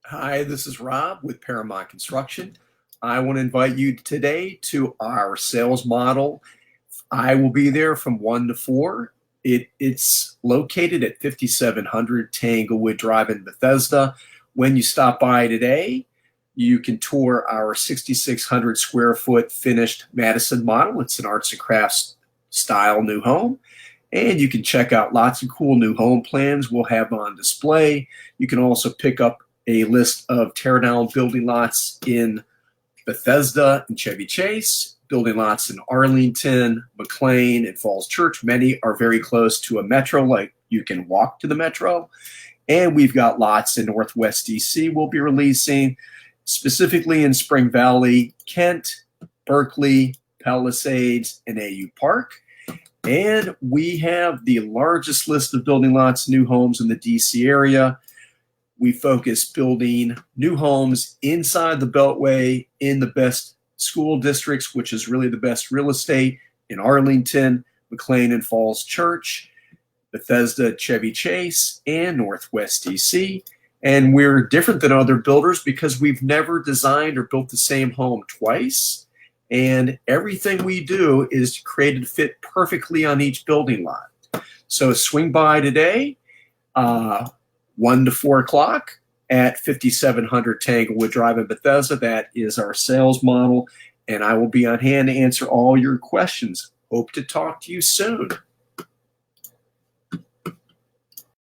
Hi, this is Rob with Paramount Construction. I want to invite you today to our sales model. I will be there from 1 to 4. It's located at 5700 Tanglewood Drive in Bethesda. When you stop by today, you can tour our 6,600 square foot finished Madison model. It's an arts and crafts style new home. And you can check out lots of cool new home plans we'll have on display. You can also pick up a list of tear down building lots in Bethesda and Chevy Chase, building lots in Arlington, McLean, and Falls Church. Many are very close to a metro, like you can walk to the metro. And we've got lots in Northwest DC we'll be releasing, specifically in Spring Valley, Kent, Berkeley, Palisades, and AU Park. And we have the largest list of building lots, new homes in the DC area. We focus building new homes inside the Beltway in the best school districts, which is really the best real estate in Arlington, McLean and Falls Church, Bethesda, Chevy Chase, and Northwest DC. And we're different than other builders because we've never designed or built the same home twice. And everything we do is created to fit perfectly on each building lot. So swing by today, 1 to 4 o'clock at 5700 Tanglewood Drive in Bethesda. That is our sales model, and I will be on hand to answer all your questions. Hope to talk to you soon.